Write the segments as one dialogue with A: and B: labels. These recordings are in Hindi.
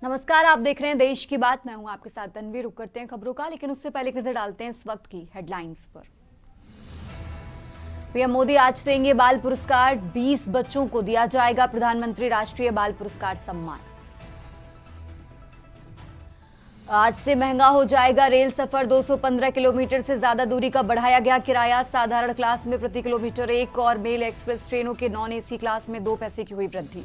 A: नमस्कार, आप देख रहे हैं देश की बात। मैं हूं आपके साथ तन्वी। रुक करते हैं खबरों का, लेकिन उससे पहले एक नजर डालते हैं इस वक्त की हेडलाइंस पर। पीएम मोदी आज देंगे बाल पुरस्कार। 20 बच्चों को दिया जाएगा प्रधानमंत्री राष्ट्रीय बाल पुरस्कार सम्मान। आज से महंगा हो जाएगा रेल सफर। 215 किलोमीटर से ज्यादा दूरी का बढ़ाया गया किराया। साधारण क्लास में प्रति किलोमीटर 1 और मेल एक्सप्रेस ट्रेनों के नॉन एसी क्लास में 2 पैसे की हुई वृद्धि।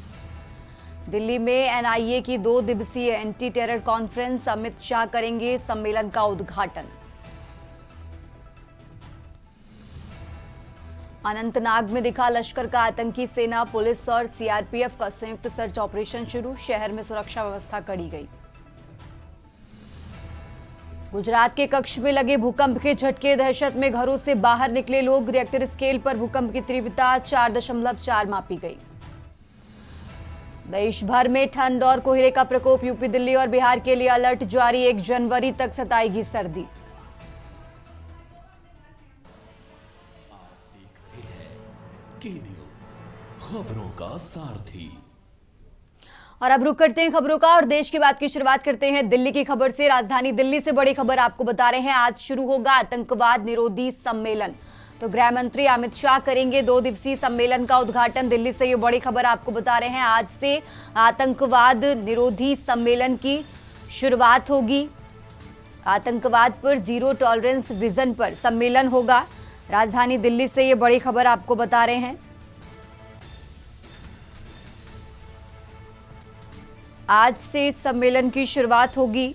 A: दिल्ली में एनआईए की 2 दिवसीय anti terror conference. Amit Shah करेंगे सम्मेलन का उद्घाटन। अनंतनाग में दिखा लश्कर का आतंकी। सेना, पुलिस और सीआरपीएफ का संयुक्त सर्च ऑपरेशन शुरू। शहर में सुरक्षा व्यवस्था कड़ी गई। गुजरात के कच्छ में लगे भूकंप के झटके। दहशत में घरों से बाहर निकले लोग। रिएक्टर स्केल पर भूकंप की तीव्रता 4.4 मापी गई। देश भर में ठंड और कोहरे का प्रकोप। यूपी, दिल्ली और बिहार के लिए अलर्ट जारी। 1 जनवरी तक सताएगी सर्दी।
B: आप देख रहे हैं के न्यूज़, खबरों का सारथी।
A: और अब रुक करते हैं खबरों का और देश की बात की शुरुआत करते हैं दिल्ली की खबर से। राजधानी दिल्ली से बड़ी खबर आपको बता रहे हैं। आज शुरू होगा आतंकवाद निरोधी सम्मेलन। तो गृह मंत्री अमित शाह करेंगे 2 दिवसीय सम्मेलन का उद्घाटन। दिल्ली से ये बड़ी खबर आपको बता रहे हैं। आज से आतंकवाद निरोधी सम्मेलन की शुरुआत होगी। आतंकवाद पर जीरो टॉलरेंस विजन पर सम्मेलन होगा। राजधानी दिल्ली से ये बड़ी खबर आपको बता रहे हैं। आज से इस सम्मेलन की शुरुआत होगी।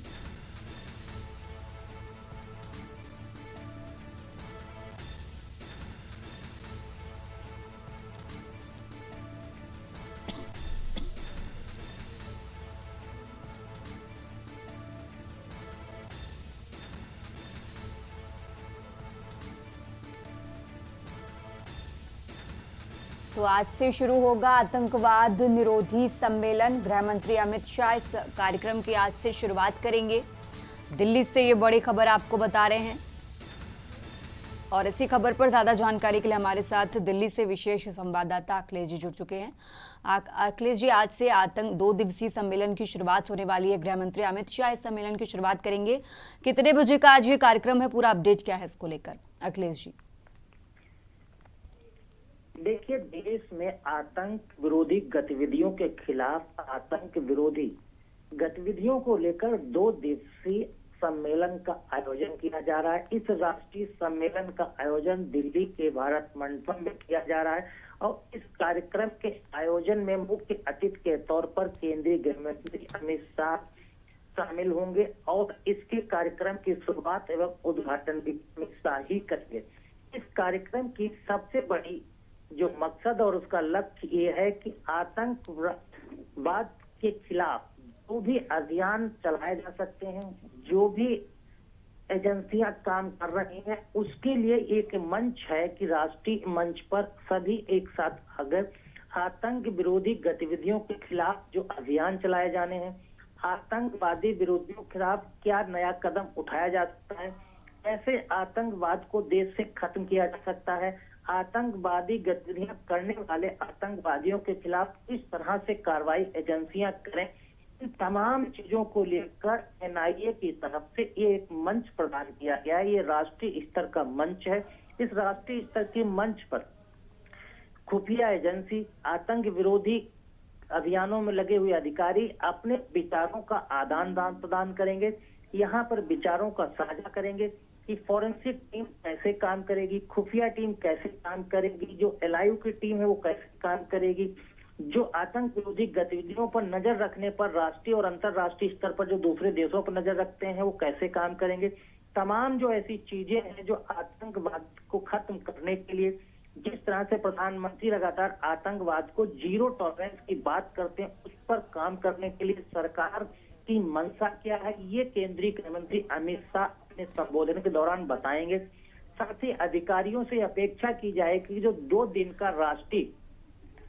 A: तो आज से शुरू होगा आतंकवाद निरोधी सम्मेलन। गृह मंत्री अमित शाह इस कार्यक्रम की आज से शुरुआत करेंगे। दिल्ली से ये बड़ी खबर आपको बता रहे हैं। और इसी खबर पर ज्यादा जानकारी के लिए हमारे साथ दिल्ली से विशेष संवाददाता अखिलेश जी जुड़ चुके हैं। अखिलेश जी, आज से 2 दिवसीय सम्मेलन की शुरुआत होने वाली है। गृह मंत्री अमित शाह इस सम्मेलन की शुरुआत करेंगे। कितने बजे का आज ये कार्यक्रम है, पूरा अपडेट क्या है इसको लेकर अखिलेश जी?
C: देखिए, देश में आतंक विरोधी गतिविधियों के खिलाफ आतंक विरोधी गतिविधियों को लेकर 2 दिवसीय सम्मेलन का आयोजन किया जा रहा है। इस राष्ट्रीय सम्मेलन का आयोजन दिल्ली के भारत मंडपम में किया जा रहा है और इस कार्यक्रम के आयोजन में मुख्य अतिथि के तौर पर केंद्रीय गृह मंत्री अमित शाह शामिल होंगे और इसके कार्यक्रम की शुरुआत एवं उद्घाटन भी अमित शाह ही करेंगे। इस कार्यक्रम की सबसे बड़ी जो मकसद और उसका लक्ष्य ये है कि आतंकवाद के खिलाफ जो भी अभियान चलाए जा सकते हैं, जो भी एजेंसियां काम कर रही हैं, उसके लिए एक मंच है कि राष्ट्रीय मंच पर सभी एक साथ अगर आतंक विरोधी गतिविधियों के खिलाफ जो अभियान चलाए जाने हैं, आतंकवादी विरोधियों के खिलाफ क्या नया कदम उठाया जा सकता है, कैसे आतंकवाद को देश से खत्म किया जा सकता है, आतंकवादी गतिविधियां करने वाले आतंकवादियों के खिलाफ किस तरह से कार्रवाई एजेंसियां करें, इन तमाम चीजों को लेकर एनआईए की तरफ से ये एक मंच प्रदान किया गया है। ये राष्ट्रीय स्तर का मंच है। इस राष्ट्रीय स्तर के मंच पर खुफिया एजेंसी, आतंक विरोधी अभियानों में लगे हुए अधिकारी अपने विचारों का आदान प्रदान करेंगे। यहाँ पर विचारों का साझा करेंगे कि फॉरेंसिक टीम कैसे काम करेगी, खुफिया टीम कैसे काम करेगी, जो एलआईयू की टीम है वो कैसे काम करेगी, जो आतंक विरोधी गतिविधियों पर नजर रखने पर राष्ट्रीय और अंतर्राष्ट्रीय स्तर पर जो दूसरे देशों पर नजर रखते हैं वो कैसे काम करेंगे। तमाम जो ऐसी चीजें हैं जो आतंकवाद को खत्म करने के लिए, जिस तरह से प्रधानमंत्री लगातार आतंकवाद को जीरो टॉलरेंस की बात करते हैं, उस पर काम करने के लिए सरकार की मंशा क्या है, ये केंद्रीय गृह मंत्री अमित शाह अपने संबोधन के दौरान बताएंगे। साथ ही अधिकारियों से अपेक्षा की जाए कि जो 2 दिन का राष्ट्रीय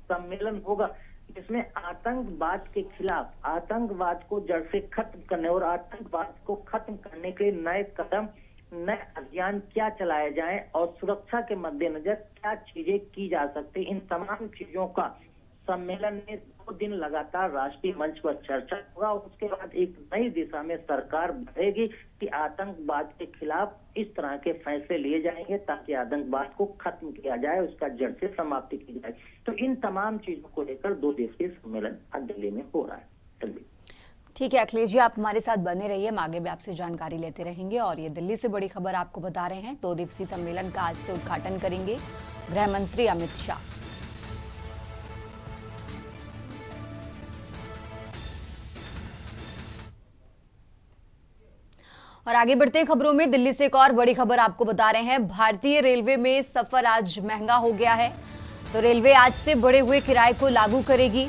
C: सम्मेलन होगा, जिसमें आतंकवाद के खिलाफ, आतंकवाद को जड़ से खत्म करने और आतंकवाद को खत्म करने के लिए नए कदम, नए अभियान क्या चलाए जाएं और सुरक्षा के मद्देनजर क्या चीजें की जा सकती, इन तमाम चीजों का सम्मेलन में 2 दिन लगातार राष्ट्रीय मंच पर चर्चा होगा और उसके बाद एक नई दिशा में सरकार बढ़ेगी कि आतंकवाद के खिलाफ इस तरह के फैसले लिए जाएंगे ताकि आतंकवाद को खत्म किया जाए, उसका जड़ से समाप्ति की जाए। तो इन तमाम चीजों को लेकर 2 दिवसीय सम्मेलन आज दिल्ली में हो रहा है।
A: ठीक है अखिलेश जी, आप हमारे साथ बने रहिए, हम आगे भी आपसे जानकारी लेते रहेंगे। और ये दिल्ली से बड़ी खबर आपको बता रहे हैं, 2 दिवसीय सम्मेलन का आज से उद्घाटन करेंगे गृह मंत्री अमित शाह। और आगे बढ़ते खबरों में दिल्ली से एक और बड़ी खबर आपको बता रहे हैं, भारतीय रेलवे में सफर आज महंगा हो गया है। तो रेलवे आज से बढ़े हुए किराए को लागू करेगी।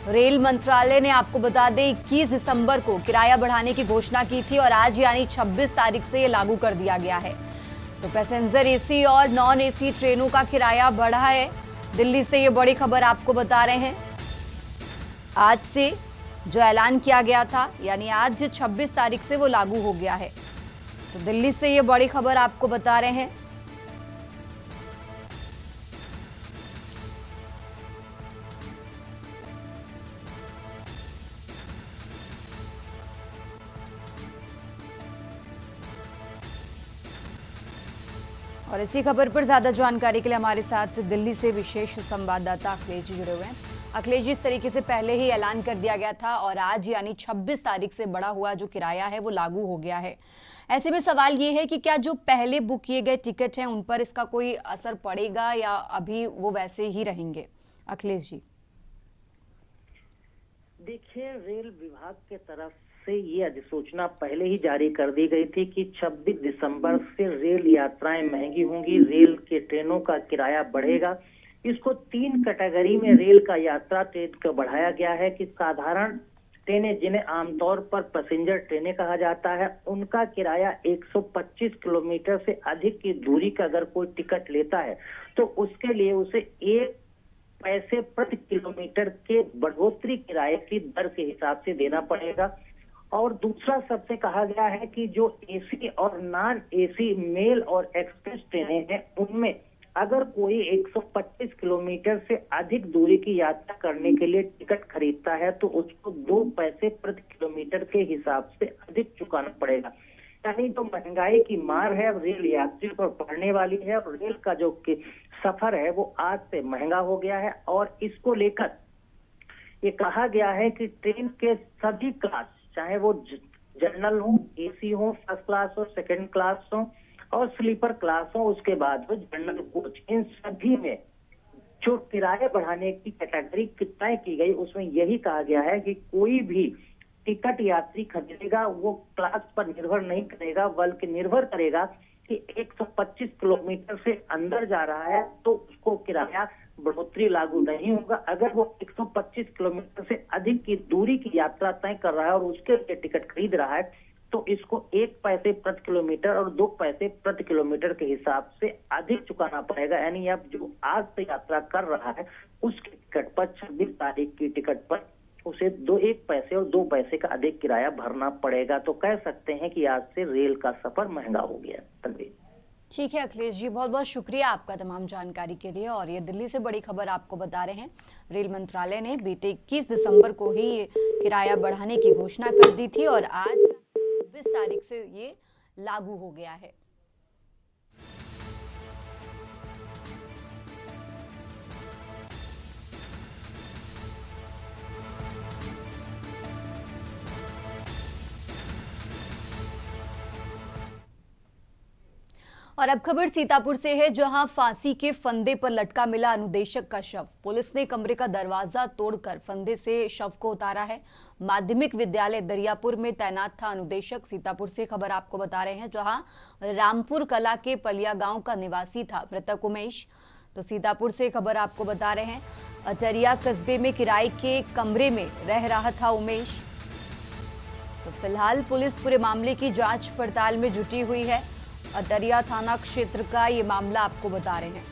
A: रेल मंत्रालय ने आपको बता दें 21 दिसंबर को किराया बढ़ाने की घोषणा की थी और आज यानी 26 तारीख से ये लागू कर दिया गया है। तो पैसेंजर एसी और नॉन एसी ट्रेनों का किराया बढ़ा है। दिल्ली से ये बड़ी खबर आपको बता रहे हैं, आज से जो ऐलान किया गया था यानी आज 26 तारीख से वो लागू हो गया है। तो दिल्ली से ये बड़ी खबर आपको बता रहे हैं। और इसी खबर पर ज्यादा जानकारी के लिए हमारे साथ दिल्ली से विशेष संवाददाता अखिलेश जी जुड़े हुए हैं। अखिलेश जी, इस तरीके से पहले ही ऐलान कर दिया गया था और आज यानी 26 तारीख से बढ़ा हुआ जो किराया है वो लागू हो गया है। ऐसे में सवाल ये है कि क्या जो पहले बुक किए गए टिकट हैं उन पर इसका कोई असर पड़ेगा या अभी वो वैसे ही रहेंगे? अखिलेश जी
C: देखिए, रेल विभाग के तरफ से ये अधिसूचना पहले ही जारी कर दी गई थी कि 26 दिसंबर से रेल यात्राएं महंगी होंगी, रेल के ट्रेनों का किराया बढ़ेगा। इसको 3 कैटेगरी में रेल का यात्रा ट्रेन को बढ़ाया गया है कि साधारण ट्रेनें, जिन्हें आमतौर पर पैसेंजर ट्रेनें कहा जाता है, उनका किराया 125 किलोमीटर से अधिक की दूरी का अगर कोई टिकट लेता है तो उसके लिए उसे 1 पैसे प्रति किलोमीटर के बढ़ोतरी किराए की दर के हिसाब से देना पड़ेगा। और दूसरा सबसे कहा गया है कि जो एसी और नॉन एसी मेल और एक्सप्रेस ट्रेनें हैं उनमें अगर कोई 125 किलोमीटर से अधिक दूरी की यात्रा करने के लिए टिकट खरीदता है तो उसको 2 पैसे प्रति किलोमीटर के हिसाब से अधिक चुकाना पड़ेगा। यानी जो महंगाई की मार है रेल यात्रियों पर पड़ने वाली है और रेल का जो सफर है वो आज से महंगा हो गया है। और इसको लेकर ये कहा गया है कि ट्रेन के सभी क्लास, चाहे वो जनरल हो, एसी हो, फर्स्ट क्लास हो, सेकंड क्लास हो और स्लीपर क्लास हो, उसके बाद वो जनरल कोच, इन सभी में जो किराए बढ़ाने की कैटेगरी तय की गई उसमें यही कहा गया है कि कोई भी टिकट यात्री खरीदेगा वो क्लास पर निर्भर नहीं करेगा बल्कि निर्भर करेगा कि 125 किलोमीटर से अंदर जा रहा है तो उसको किराया बढ़ोतरी लागू नहीं होगा। अगर वो 125 किलोमीटर से अधिक की दूरी की यात्रा तय कर रहा है और उसके लिए टिकट खरीद रहा है तो इसको 1 पैसे प्रति किलोमीटर और 2 पैसे प्रति किलोमीटर के हिसाब से अधिक चुकाना पड़ेगा। यानी अब जो आज से यात्रा कर रहा है उसके टिकट पर 26 तारीख की टिकट पर उसे 1 पैसे और 2 पैसे का अधिक किराया भरना पड़ेगा। तो कह सकते हैं कि आज से रेल का सफर महंगा हो गया। तनवीर,
A: ठीक है अखिलेश जी, बहुत बहुत शुक्रिया आपका तमाम जानकारी के लिए। और ये दिल्ली से बड़ी खबर आपको बता रहे हैं, रेल मंत्रालय ने बीते 21 दिसंबर को ही ये किराया बढ़ाने की घोषणा कर दी थी और आज 20 तारीख से ये लागू हो गया है। और अब खबर सीतापुर से है, जहां फांसी के फंदे पर लटका मिला अनुदेशक का शव। पुलिस ने कमरे का दरवाजा तोड़कर फंदे से शव को उतारा है। माध्यमिक विद्यालय दरियापुर में तैनात था अनुदेशक। सीतापुर से खबर आपको बता रहे हैं, जहां रामपुर कला के पलिया गांव का निवासी था मृतक उमेश। तो सीतापुर से खबर आपको बता रहे हैं, अटरिया कस्बे में किराए के कमरे में रह रहा था उमेश। तो फिलहाल पुलिस पूरे मामले की जांच पड़ताल में जुटी हुई है। अटरिया थाना क्षेत्र का ये मामला आपको बता रहे हैं।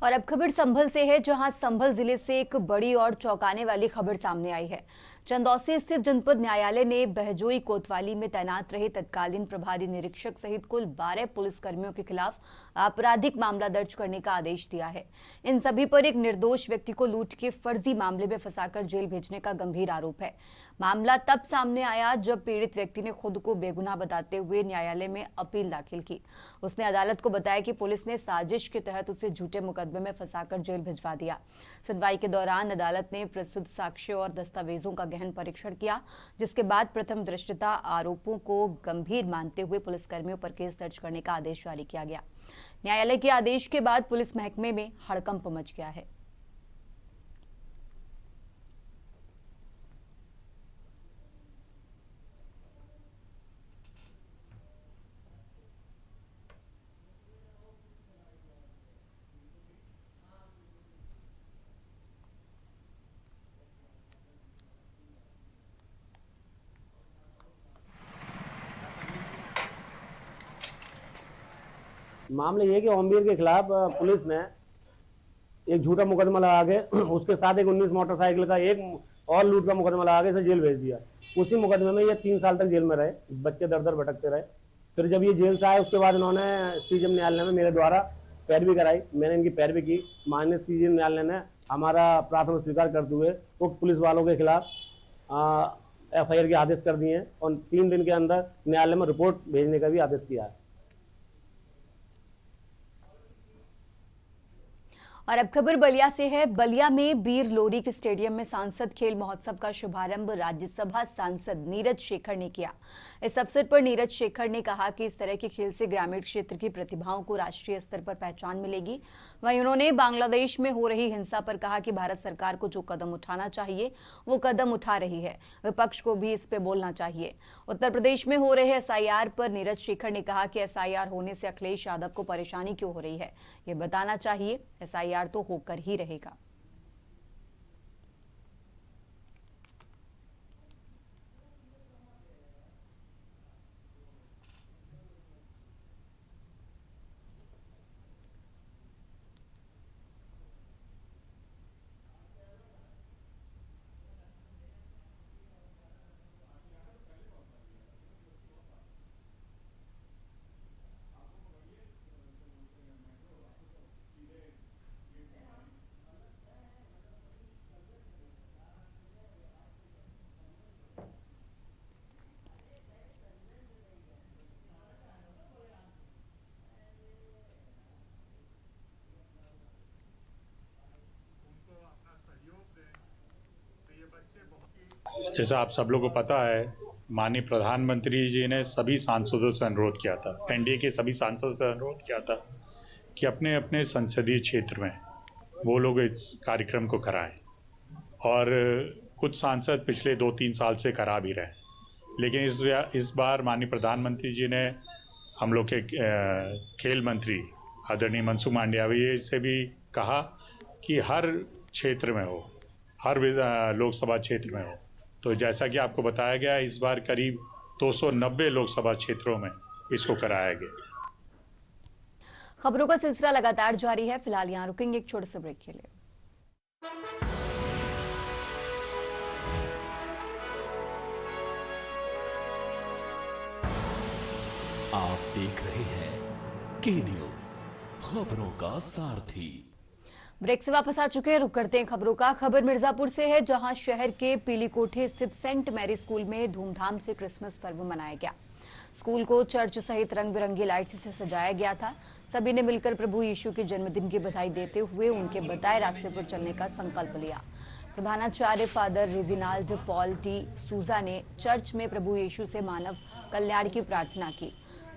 A: और अब खबर संभल से है, जहां संभल जिले से एक बड़ी और चौंकाने वाली खबर सामने आई है। चंदौसी स्थित जनपद न्यायालय ने बहजोई कोतवाली में तैनात रहे तत्कालीन प्रभारी निरीक्षक सहित कुल 12 पुलिसकर्मियों के खिलाफ आपराधिक मामला दर्ज करने का आदेश दिया है। इन सभी पर एक निर्दोष व्यक्ति को लूट के फर्जी मामले में फंसाकर जेल भेजने का गंभीर आरोप है। मामला तब सामने आया जब पीड़ित व्यक्ति ने खुद को बेगुनाह बताते हुए न्यायालय में अपील दाखिल की। उसने अदालत को बताया कि पुलिस ने साजिश के तहत उसे झूठे मुकदमे में फंसाकर जेल भिजवा दिया। सुनवाई के दौरान अदालत ने प्रस्तुत साक्ष्यों और दस्तावेजों का गहन परीक्षण किया, जिसके बाद प्रथम दृष्टया आरोपों को गंभीर मानते हुए पुलिसकर्मियों पर केस दर्ज करने का आदेश जारी किया गया। न्यायालय के आदेश के बाद पुलिस महकमे में हड़कंप मच गया है।
D: मामला ये है कि ओमवीर के खिलाफ पुलिस ने एक झूठा मुकदमा लगा के उसके साथ एक 19 मोटरसाइकिल का एक और लूट का मुकदमा लगा के इसे जेल भेज दिया। उसी मुकदमे में ये 3 साल तक जेल में रहे, बच्चे दर दर भटकते रहे। फिर जब ये जेल से आए उसके बाद इन्होंने सीजेएम न्यायालय में मेरे द्वारा पैरवी कराई, मैंने इनकी पैरवी की। माननीय सीजेएम न्यायालय ने हमारा प्रार्थना स्वीकार करते हुए उक्त पुलिस वालों के खिलाफ FIR के आदेश कर दिए हैं और 3 दिन के अंदर न्यायालय में रिपोर्ट भेजने का भी आदेश किया है।
A: और अब खबर बलिया से है। बलिया में बीर लोरिक स्टेडियम में सांसद खेल महोत्सव का शुभारंभ राज्यसभा सांसद नीरज शेखर ने किया। इस अवसर पर नीरज शेखर ने कहा कि इस तरह के खेल से ग्रामीण क्षेत्र की प्रतिभाओं को राष्ट्रीय स्तर पर पहचान मिलेगी। वहीं उन्होंने बांग्लादेश में हो रही हिंसा पर कहा कि भारत सरकार को जो कदम उठाना चाहिए वो कदम उठा रही है, विपक्ष को भी इस पे बोलना चाहिए। उत्तर प्रदेश में हो रहे SIR पर नीरज शेखर ने कहा कि SIR होने से अखिलेश यादव को परेशानी क्यों हो रही है, ये बताना चाहिए। SIR तो होकर ही रहेगा।
E: जैसा आप सब लोगों को पता है, माननीय प्रधानमंत्री जी ने सभी सांसदों से अनुरोध किया था, NDA के सभी सांसदों से अनुरोध किया था कि अपने अपने संसदीय क्षेत्र में वो लोग इस कार्यक्रम को कराएं। और कुछ सांसद पिछले 2-3 साल से करा भी रहे, लेकिन इस बार माननीय प्रधानमंत्री जी ने हम लोग के खेल मंत्री आदरणीय मनसुख मांडविया से भी कहा कि हर क्षेत्र में हो, हर लोकसभा क्षेत्र में हो। तो जैसा कि आपको बताया गया, इस बार करीब 290 लोकसभा क्षेत्रों में इसको कराया गया।
A: खबरों का सिलसिला लगातार जारी है। फिलहाल यहां रुकेंगे एक छोटे से ब्रेक के लिए।
B: आप देख रहे हैं के न्यूज, खबरों का सारथी।
A: ब्रेक से वापस आ चुके हैं, रुक करते हैं खबरों का। खबर मिर्जापुर से है, जहां शहर के पीलीकोठी स्थित सेंट मैरी स्कूल में धूमधाम से क्रिसमस पर्व मनाया गया। स्कूल को चर्च सहित रंग बिरंगी लाइट्स से सजाया गया था। सभी ने मिलकर प्रभु यीशु के जन्मदिन की बधाई देते हुए उनके बताए रास्ते पर चलने का संकल्प लिया। प्रधानाचार्य फादर रेजिनाल्ड पॉल डी सूजा ने चर्च में प्रभु यीशु से मानव कल्याण की प्रार्थना की।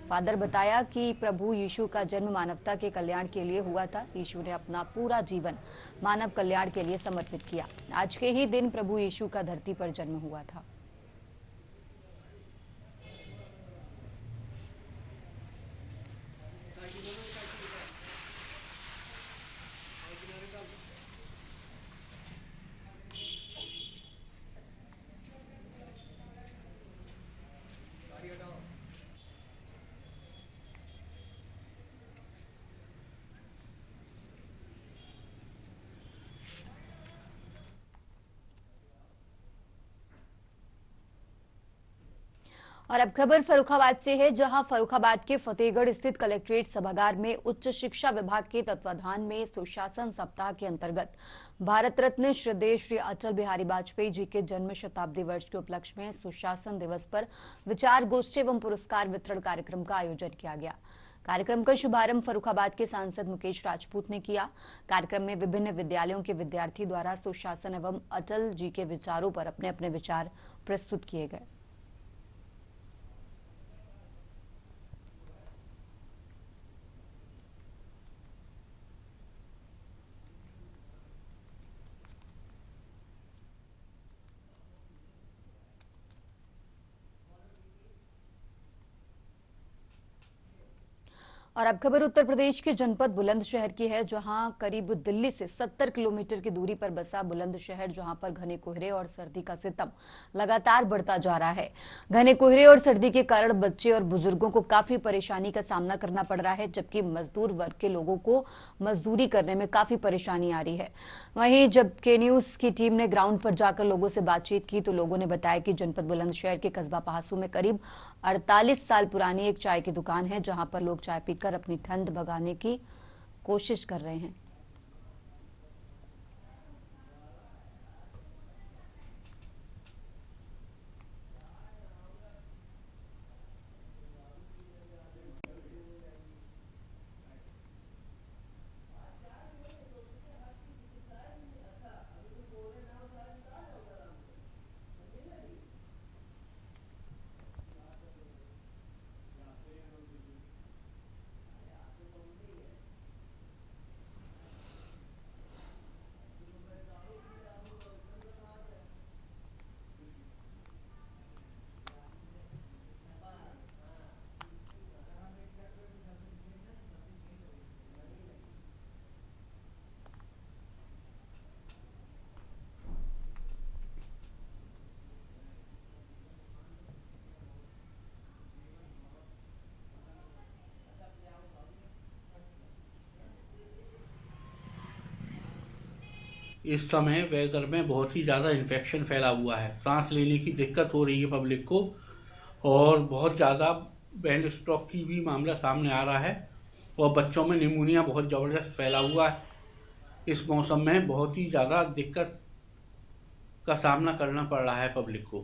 A: फादर बताया कि प्रभु यीशु का जन्म मानवता के कल्याण के लिए हुआ था। यीशु ने अपना पूरा जीवन मानव कल्याण के लिए समर्पित किया। आज के ही दिन प्रभु यीशु का धरती पर जन्म हुआ था। और अब खबर फर्रुखाबाद से है, जहां फर्रुखाबाद के फतेहगढ़ स्थित कलेक्ट्रेट सभागार में उच्च शिक्षा विभाग के तत्वाधान में सुशासन सप्ताह के अंतर्गत भारत रत्न श्रद्धेय श्री अटल बिहारी वाजपेयी जी के जन्म शताब्दी वर्ष के उपलक्ष्य में सुशासन दिवस पर विचार गोष्ठी एवं पुरस्कार वितरण कार्यक्रम का आयोजन किया गया। कार्यक्रम का शुभारंभ फर्रुखाबाद के सांसद मुकेश राजपूत ने किया। कार्यक्रम में विभिन्न विद्यालयों के विद्यार्थी द्वारा सुशासन एवं अटल जी के विचारों पर अपने अपने विचार प्रस्तुत किए गए। और अब खबर उत्तर प्रदेश के जनपद बुलंदशहर की है, जहां करीब दिल्ली से 70 किलोमीटर की दूरी पर बसा बुलंदशहर, जहां पर घने कोहरे और सर्दी का सितम लगातार बढ़ता जा रहा है। घने कोहरे और सर्दी के कारण बच्चे और बुजुर्गों को काफी परेशानी का सामना करना पड़ रहा है, जबकि मजदूर वर्ग के लोगों को मजदूरी करने में काफी परेशानी आ रही है। वहीं जब के न्यूज की टीम ने ग्राउंड पर जाकर लोगों से बातचीत की तो लोगों ने बताया कि जनपद बुलंदशहर के कस्बा पहासू में करीब 48 साल पुरानी एक चाय की दुकान है, जहां पर लोग चाय पीकर अपनी ठंड भगाने की कोशिश कर रहे हैं।
F: इस समय वेदर में बहुत ही ज़्यादा इन्फेक्शन फैला हुआ है। सांस लेने की दिक्कत हो रही है पब्लिक को और बहुत ज़्यादा ब्रेन स्ट्रोक की भी मामला सामने आ रहा है और बच्चों में निमोनिया बहुत ज़बरदस्त फैला हुआ है। इस मौसम में बहुत ही ज़्यादा दिक्कत का सामना करना पड़ रहा है पब्लिक को।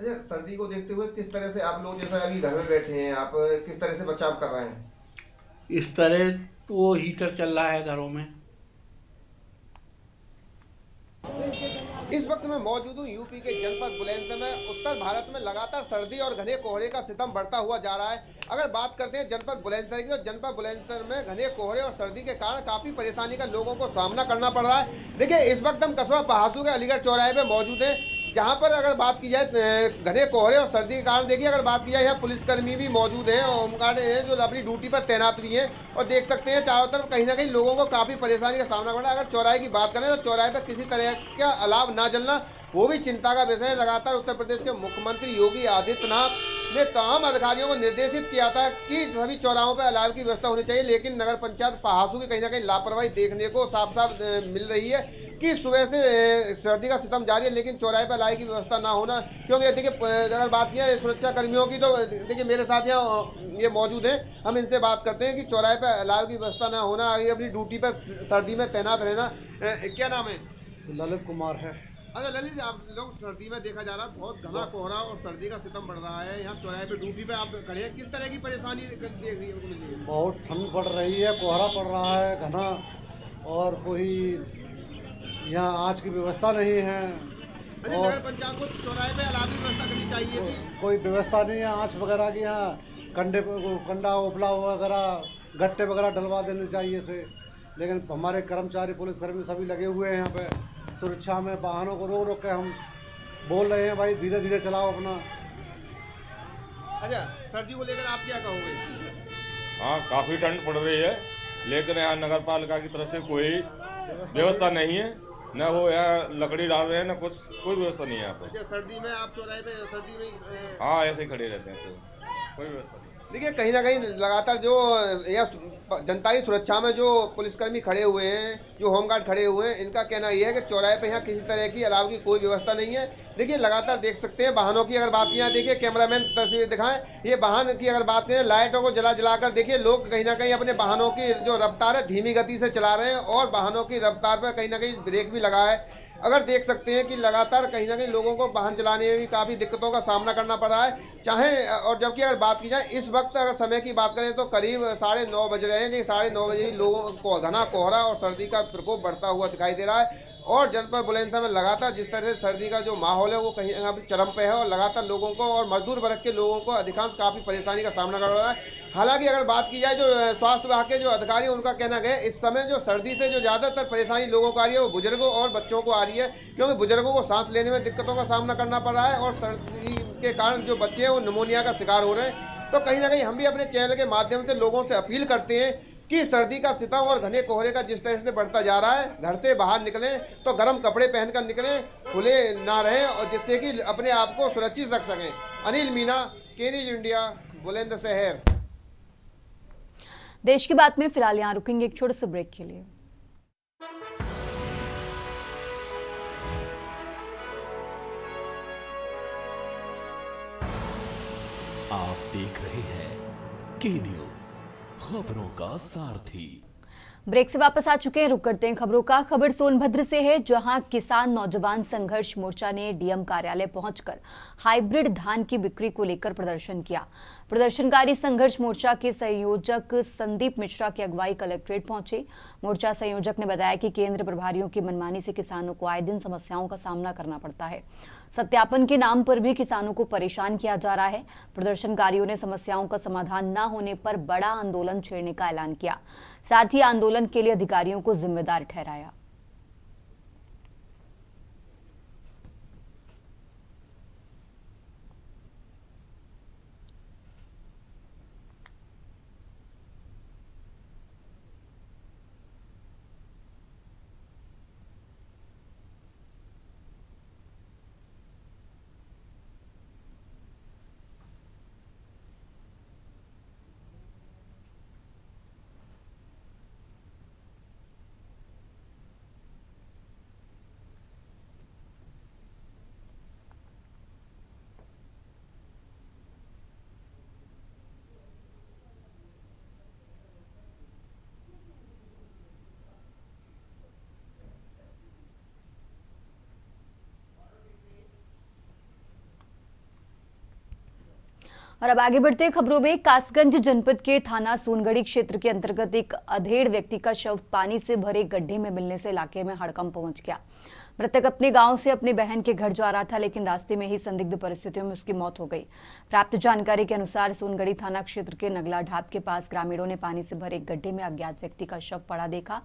G: अच्छा, सर्दी को देखते हुए किस तरह से आप लोग जैसा अभी घर में बैठे हैं, आप किस तरह से बचाव कर रहे हैं?
F: इस तरह तो हीटर चल रहा है घरों में।
G: इस वक्त मैं मौजूद हूँ यूपी के जनपद बुलंदशहर में। उत्तर भारत में लगातार सर्दी और घने कोहरे का सितम बढ़ता हुआ जा रहा है। अगर बात करते हैं जनपद बुलंदशहर की, तो जनपद बुलंदशहर में घने कोहरे और सर्दी के कारण काफी परेशानी का लोगों को सामना करना पड़ रहा है। देखिए, इस वक्त हम कस्बा पहासू के अलीगढ़ चौराहे पे मौजूद हैं, जहाँ पर अगर बात की जाए घने कोहरे और सर्दी के कारण, देखिए अगर बात की जाए यहाँ पुलिसकर्मी भी मौजूद हैं, होमगार्ड हैं जो अपनी ड्यूटी पर तैनात भी हैं और देख सकते हैं चारों तरफ कहीं ना कहीं लोगों को काफ़ी परेशानी का सामना करना। अगर चौराहे की बात करें तो चौराहे पर किसी तरह का अलाव ना जलना वो भी चिंता का विषय है। लगातार उत्तर प्रदेश के मुख्यमंत्री योगी आदित्यनाथ ने तमाम अधिकारियों को निर्देशित किया था कि सभी चौराहों पर अलाव की व्यवस्था होनी चाहिए, लेकिन नगर पंचायत पहासू की कहीं ना कहीं लापरवाही देखने को साफ साफ मिल रही है कि सुबह से सर्दी का सितम जारी है, लेकिन चौराहे पर अलाव की व्यवस्था ना होना। क्योंकि देखिए, अगर बात की जाए सुरक्षा कर्मियों की, तो देखिए मेरे साथ यहाँ ये मौजूद हैं, हम इनसे बात करते हैं कि चौराहे पर अलाव की व्यवस्था ना होना, आगे अपनी ड्यूटी पर सर्दी में तैनात रहना। क्या नाम है?
H: ललित कुमार है।
G: अच्छा ललित, आप लोग सर्दी में देखा जा रहा है बहुत घना कोहरा और सर्दी का सितम बढ़ रहा है, यहाँ चौराहे पे ड्यूटी पे आप खड़े हैं, किस तरह की परेशानी देख रही है?
H: बहुत ठंड पड़ रही है, कोहरा पड़ रहा है घना, और कोई यहाँ आज की व्यवस्था नहीं है।
G: और नगर पंचायत को चौराहे पे अलाव की व्यवस्था करनी चाहिए थी।
H: कोई व्यवस्था नहीं है आँच वगैरह की, यहाँ कंडा उपला वगैरह गट्टे वगैरह डलवा देने चाहिए थे, लेकिन हमारे कर्मचारी पुलिसकर्मी सभी लगे हुए हैं यहाँ पे सुरक्षा में। वाहनों को रोक रोक के हम बोल रहे हैं भाई धीरे धीरे चलाओ अपना।
G: अच्छा, सर्दी को लेकर आप क्या कहोगे?
I: हाँ, काफ़ी ठंड पड़ रही है, लेकिन यहाँ नगर पालिका की तरफ से कोई व्यवस्था नहीं है, न वो यहाँ लकड़ी डाल रहे हैं, न कुछ, कोई व्यवस्था नहीं है यहाँ पर।
G: सर्दी में आप चौराहे पे सर्दी में?
I: हाँ, ऐसे ही खड़े रहते हैं, कोई व्यवस्था नहीं।
G: देखिए कहीं ना कहीं लगातार जो यह जनता की सुरक्षा में जो पुलिसकर्मी खड़े हुए हैं, जो होमगार्ड खड़े हुए हैं, इनका कहना यह है कि चौराहे पे यहाँ किसी तरह की अलाव की कोई व्यवस्था नहीं है। देखिए लगातार देख सकते हैं वाहनों की अगर बात किया, देखिए कैमरामैन तस्वीर दिखाएं, ये वाहन की अगर बात करें, लाइटों को जला जलाकर देखिए लोग कहीं ना कहीं अपने वाहनों की जो रफ्तार है धीमी गति से चला रहे हैं और वाहनों की रफ्तार पर कहीं ना कहीं ब्रेक भी लगा है। अगर देख सकते हैं कि लगातार कहीं ना कहीं लोगों को वाहन चलाने में भी काफी दिक्कतों का सामना करना पड़ रहा है, चाहे और जबकि अगर बात की जाए इस वक्त अगर समय की बात करें तो करीब 9:30 बज रहे हैं, लेकिन 9:30 बजे ही लोगों को घना कोहरा और सर्दी का प्रकोप बढ़ता हुआ दिखाई दे रहा है। और जनपद बुलंदशहर में लगातार जिस तरह से सर्दी का जो माहौल है वो कहीं ना कहीं चरम पे है और लगातार लोगों को और मजदूर वर्ग के लोगों को अधिकांश काफी परेशानी का सामना कर रहा है। हालांकि अगर बात की जाए जो स्वास्थ्य विभाग के जो अधिकारी हैं उनका कहना है इस समय जो सर्दी से जो ज्यादातर परेशानी लोगों को आ रही है वो बुजुर्गों और बच्चों को आ रही है, क्योंकि बुजुर्गों को सांस लेने में दिक्कतों का सामना करना पड़ रहा है और सर्दी के कारण जो बच्चे हैं वो निमोनिया का शिकार हो रहे हैं। तो कहीं ना कहीं हम भी अपने चैनल के माध्यम से लोगों से अपील करते हैं कि सर्दी का सितम और घने कोहरे का जिस तरह से बढ़ता जा रहा है, घर से बाहर निकलें तो गर्म कपड़े पहनकर निकलें, खुले ना रहें और जिससे कि अपने आप को सुरक्षित रख सकें। अनिल मीना, के न्यूज इंडिया, बुलंदशहर।
A: देश की बात में फिलहाल यहाँ रुकेंगे एक छोटे से ब्रेक के लिए।
B: आप देख रहे हैं के न्यूज, खबरों का सारथी।
A: ब्रेक से वापस आ चुके हैं, रुक करते हैं खबरों का। खबर सोनभद्र से है, जहां किसान नौजवान संघर्ष मोर्चा ने डीएम कार्यालय पहुंचकर हाइब्रिड धान की बिक्री को लेकर प्रदर्शन किया। प्रदर्शनकारी संघर्ष मोर्चा के संयोजक संदीप मिश्रा की अगुवाई कलेक्ट्रेट पहुंचे। मोर्चा संयोजक ने बताया कि केंद्र प्रभारियों की मनमानी से किसानों को आए दिन समस्याओं का सामना करना पड़ता है। सत्यापन के नाम पर भी किसानों को परेशान किया जा रहा है। प्रदर्शनकारियों ने समस्याओं का समाधान न होने पर बड़ा आंदोलन छेड़ने का ऐलान किया। साथ ही आंदोलन के लिए अधिकारियों को जिम्मेदार ठहराया। और अब आगे बढ़ते खबरों में, कासगंज जनपद के थाना सोनगढ़ी क्षेत्र के अंतर्गत एक अधेड़ व्यक्ति का शव पानी से भरे गड्ढे में मिलने से इलाके में हड़कंप मच गया। मृतक अपने गांव से अपने बहन के घर जा रहा था, लेकिन रास्ते में ही संदिग्ध परिस्थितियों में उसकी मौत हो गई। प्राप्त जानकारी के अनुसार सोनगढ़ी थाना क्षेत्र के नगला ढाब के पास ग्रामीणों ने पानी से भरे एक गड्ढे में अज्ञात व्यक्ति का शव पड़ा देखा।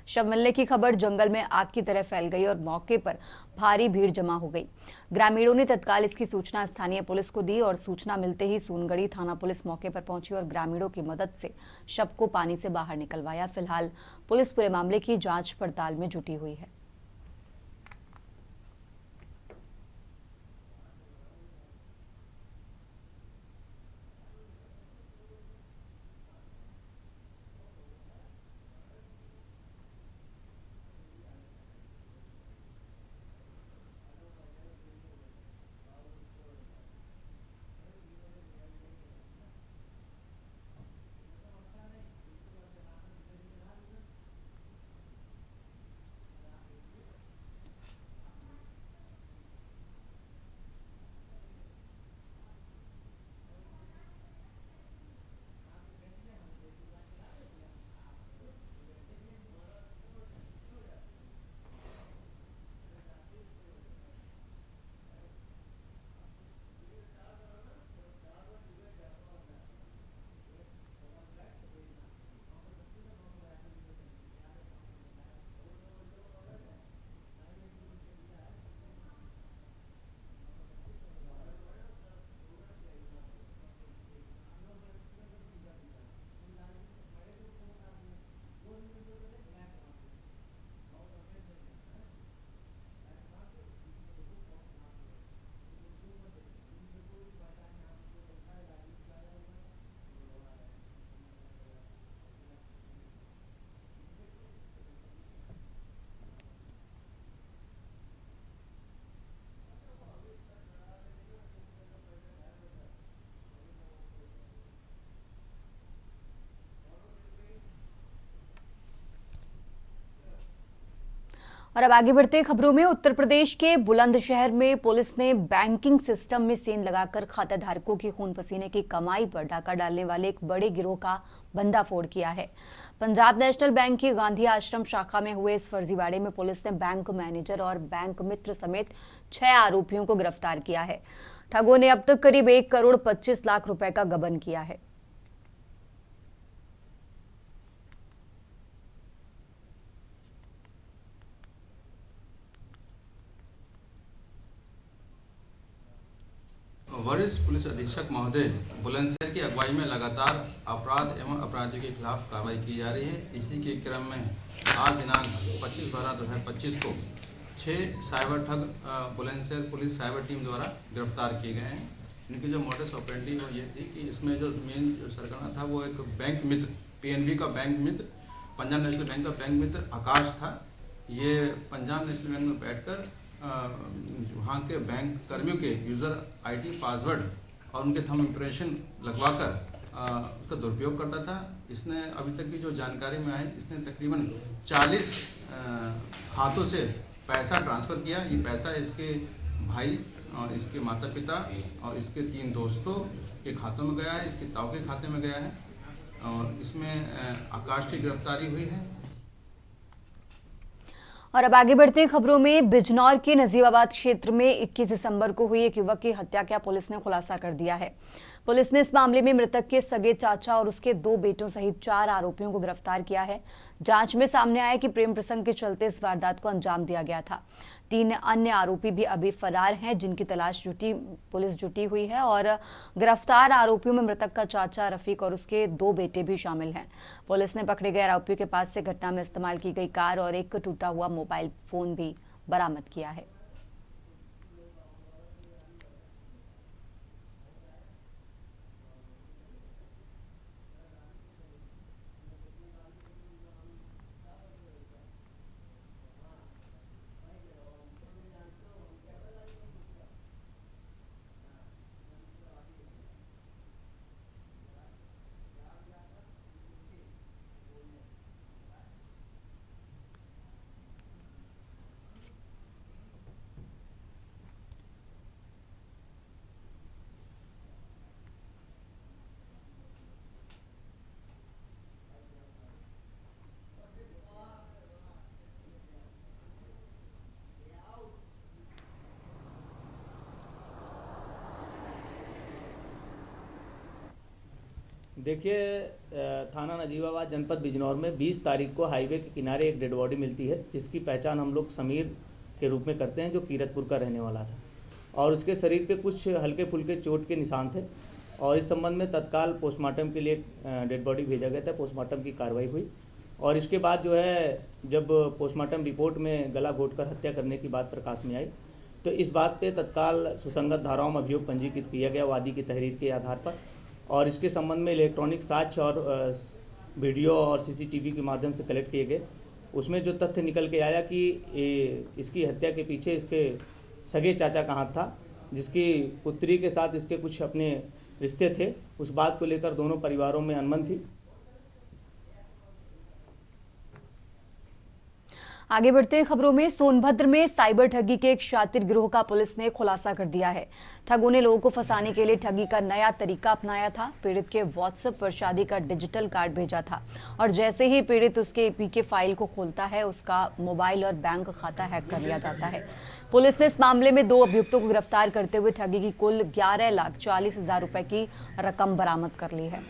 A: शव मिलने की खबर जंगल में आग की तरह फैल गई और मौके पर भारी भीड़ जमा हो गई। ग्रामीणों ने तत्काल इसकी सूचना स्थानीय पुलिस को दी और सूचना मिलते ही सोनगढ़ी थाना पुलिस मौके पर पहुंची और ग्रामीणों की मदद से शव को पानी से बाहर निकलवाया। फिलहाल पुलिस पूरे मामले की जांच पड़ताल में जुटी हुई है। और अब आगे बढ़ते हैं खबरों में। उत्तर प्रदेश के बुलंदशहर में पुलिस ने बैंकिंग सिस्टम में सेंध लगाकर खाताधारकों की खून पसीने की कमाई पर डाका डालने वाले एक बड़े गिरोह का भंडाफोड़ किया है। पंजाब नेशनल बैंक की गांधी आश्रम शाखा में हुए इस फर्जीवाड़े में पुलिस ने बैंक मैनेजर और बैंक मित्र समेत 6 आरोपियों को गिरफ्तार किया है। ठगों ने अब तक करीब 1 करोड़ 25 लाख रुपए का गबन किया है।
J: वरिष्ठ पुलिस अधीक्षक महोदय बुलंदशहर की अगुवाई में लगातार अपराध एवं अपराधियों के खिलाफ कार्रवाई की जा रही है। इसी के क्रम में आज दिनांक 25/12/2025 को 6 साइबर ठग बुलंदशहर पुलिस साइबर टीम द्वारा गिरफ्तार किए गए हैं। इनकी जो मोडस ऑपरेंडी वो ये थी कि इसमें जो मेन जो सरगना था वो एक बैंक मित्र PNB का बैंक मित्र, पंजाब नेशनल बैंक का बैंक मित्र आकाश था। ये पंजाब नेशनल बैंक में बैठकर वहाँ के बैंक कर्मियों के यूज़र ID पासवर्ड और उनके थंब इम्प्रेशन लगवाकर उसका दुरुपयोग करता था। इसने अभी तक की जो जानकारी में आई, इसने तकरीबन 40 खातों से पैसा ट्रांसफ़र किया। ये पैसा इसके भाई और इसके माता पिता और इसके 3 दोस्तों के खातों में गया है, इसके ताऊ के खाते में गया है और इसमें आकाश की गिरफ्तारी हुई है।
A: और अब आगे बढ़ते हैं खबरों में। बिजनौर के नजीबाबाद क्षेत्र में 21 दिसंबर को हुई एक युवक की हत्या का पुलिस ने खुलासा कर दिया है। पुलिस ने इस मामले में मृतक के सगे चाचा और उसके 2 बेटों सहित 4 आरोपियों को गिरफ्तार किया है। जांच में सामने आया कि प्रेम प्रसंग के चलते इस वारदात को अंजाम दिया गया था। 3 अन्य आरोपी भी अभी फरार हैं, जिनकी तलाश पुलिस जुटी हुई है और गिरफ्तार आरोपियों में मृतक का चाचा रफीक और उसके 2 बेटे भी शामिल हैं। पुलिस ने पकड़े गए आरोपियों के पास से घटना में इस्तेमाल की गई कार और एक टूटा हुआ मोबाइल फोन भी बरामद किया है।
K: देखिए, थाना नजीबाबाद जनपद बिजनौर में 20 तारीख को हाईवे के किनारे एक डेड बॉडी मिलती है, जिसकी पहचान हम लोग समीर के रूप में करते हैं, जो कीरतपुर का रहने वाला था और उसके शरीर पे कुछ हल्के फुल्के चोट के निशान थे और इस संबंध में तत्काल पोस्टमार्टम के लिए डेड बॉडी भेजा गया था। पोस्टमार्टम की कार्रवाई हुई और इसके बाद जो है, जब पोस्टमार्टम रिपोर्ट में गला घोंटकर हत्या करने की बात प्रकाश में आई तो इस बात पे तत्काल सुसंगत धाराओं में अभियोग पंजीकृत किया गया वादी की तहरीर के आधार पर और इसके संबंध में इलेक्ट्रॉनिक साक्ष्य और वीडियो और CCTV के माध्यम से कलेक्ट किए गए। उसमें जो तथ्य निकल के आया कि इसकी हत्या के पीछे इसके सगे चाचा का हाथ था, जिसकी पुत्री के साथ इसके कुछ अपने रिश्ते थे। उस बात को लेकर दोनों परिवारों में अनबन थी।
A: आगे बढ़ते हैं खबरों में। सोनभद्र में साइबर ठगी के एक शातिर गिरोह का पुलिस ने खुलासा कर दिया है। ठगों ने लोगों को फंसाने के लिए ठगी का नया तरीका अपनाया था। पीड़ित के WhatsApp पर शादी का डिजिटल कार्ड भेजा था और जैसे ही पीड़ित उसके APK फाइल को खोलता है, उसका मोबाइल और बैंक खाता हैक कर लिया जाता है। पुलिस ने इस मामले में 2 अभियुक्तों को गिरफ्तार करते हुए ठगी की कुल 11,40,000 रुपए की रकम बरामद कर ली है।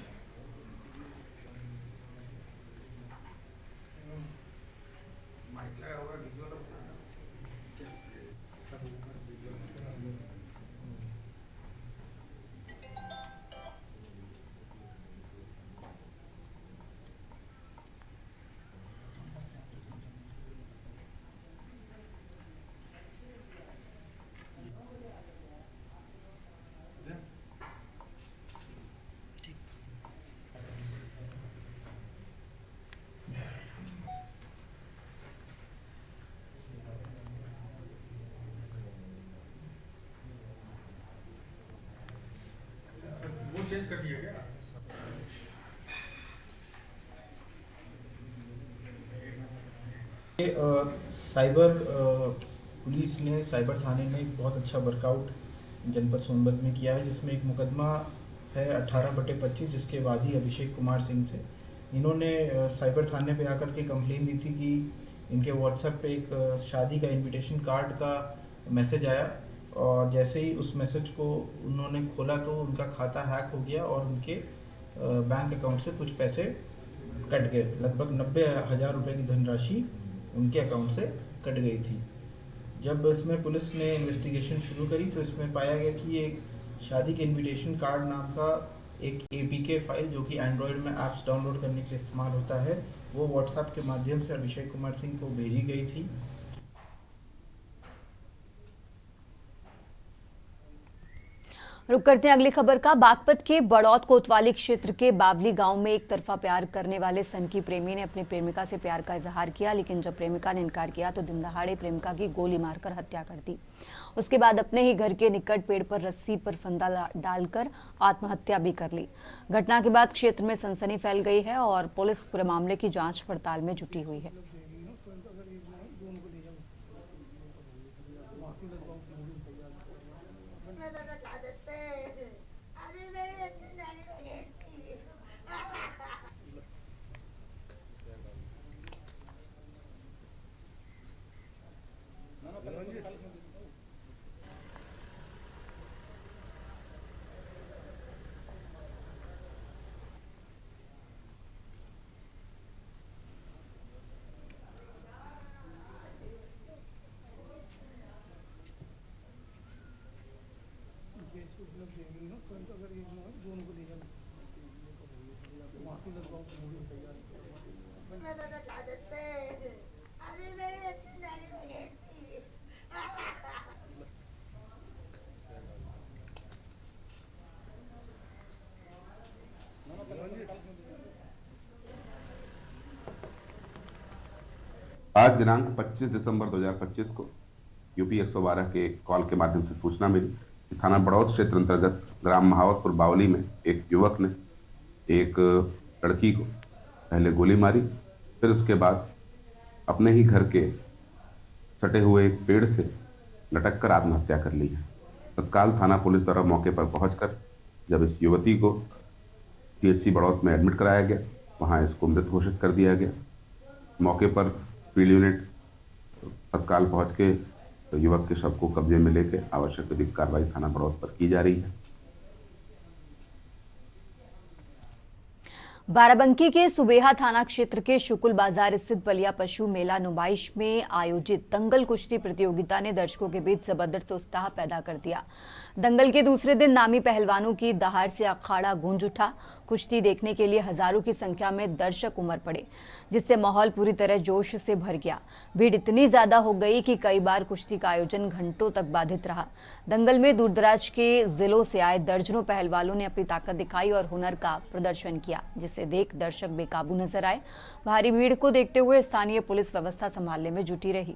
E: चेंज कर दिया गया।
L: साइबर पुलिस ने, साइबर थाने ने एक बहुत अच्छा वर्कआउट जनपद सोनभद्र में किया है, जिसमें एक मुकदमा है 18/25 जिसके वादी अभिषेक कुमार सिंह थे। इन्होंने साइबर थाने पे आकर के कंप्लेन दी थी कि इनके व्हाट्सएप पे एक शादी का इनविटेशन कार्ड का मैसेज आया, और जैसे ही उस मैसेज को उन्होंने खोला तो उनका खाता हैक हो गया और उनके बैंक अकाउंट से कुछ पैसे कट गए। लगभग 90,000 रुपये की धनराशि उनके अकाउंट से कट गई थी। जब इसमें पुलिस ने इन्वेस्टिगेशन शुरू करी तो इसमें पाया गया कि एक शादी के इनविटेशन कार्ड नाम का एक APK फाइल, जो कि एंड्रॉयड में ऐप्स डाउनलोड करने के लिए इस्तेमाल होता है, वो व्हाट्सएप के माध्यम से अभिषेक कुमार सिंह को भेजी गई थी।
A: रुक करते हैं अगली खबर का। बागपत के बड़ौत कोतवाली क्षेत्र के बावली गांव में एक तरफा प्यार करने वाले सनकी प्रेमी ने अपनी प्रेमिका से प्यार का इजहार किया, लेकिन जब प्रेमिका ने इनकार किया तो दिन दहाड़े प्रेमिका की गोली मारकर हत्या कर दी। उसके बाद अपने ही घर के निकट पेड़ पर रस्सी पर फंदा डालकर आत्महत्या भी कर ली। घटना के बाद क्षेत्र में सनसनी फैल गई है और पुलिस पूरे मामले की जाँच पड़ताल में जुटी हुई है।
M: आज दिनांक 25 दिसंबर 2025 को यूपी 112 के कॉल के माध्यम से सूचना मिली कि थाना बड़ौत क्षेत्र अंतर्गत ग्राम महावतपुर बावली में एक युवक ने एक लड़की को पहले गोली मारी, फिर उसके बाद अपने ही घर के सटे हुए एक पेड़ से लटक कर आत्महत्या कर ली है। तत्काल थाना पुलिस द्वारा मौके पर पहुंचकर जब इस युवती को THC बड़ौत में एडमिट कराया गया, वहां इसको मृत घोषित कर दिया गया। मौके पर फील्ड यूनिट तत्काल पहुंच के युवक के शव को कब्जे में लेकर आवश्यक विधिक कार्रवाई थाना बड़ौत पर की जा रही है।
A: बाराबंकी के सुबेहा थाना क्षेत्र के शुकुल बाजार स्थित बलिया पशु मेला नुमाइश में आयोजित दंगल कुश्ती प्रतियोगिता ने दर्शकों के बीच जबरदस्त उत्साह पैदा कर दिया। दंगल के दूसरे दिन नामी पहलवानों की दहाड़ से अखाड़ा गूंज उठा। कुश्ती देखने के लिए हजारों की संख्या में दर्शक उमड़ पड़े, जिससे माहौल पूरी तरह जोश से भर गया। भीड़ इतनी ज्यादा हो गई कि कई बार कुश्ती का आयोजन घंटों तक बाधित रहा। दंगल में दूरदराज के जिलों से आए दर्जनों पहलवानों ने अपनी ताकत दिखाई और हुनर का प्रदर्शन किया, जिसे देख दर्शक बेकाबू नजर आए। भारी भीड़ को देखते हुए स्थानीय पुलिस व्यवस्था संभालने में जुटी रही।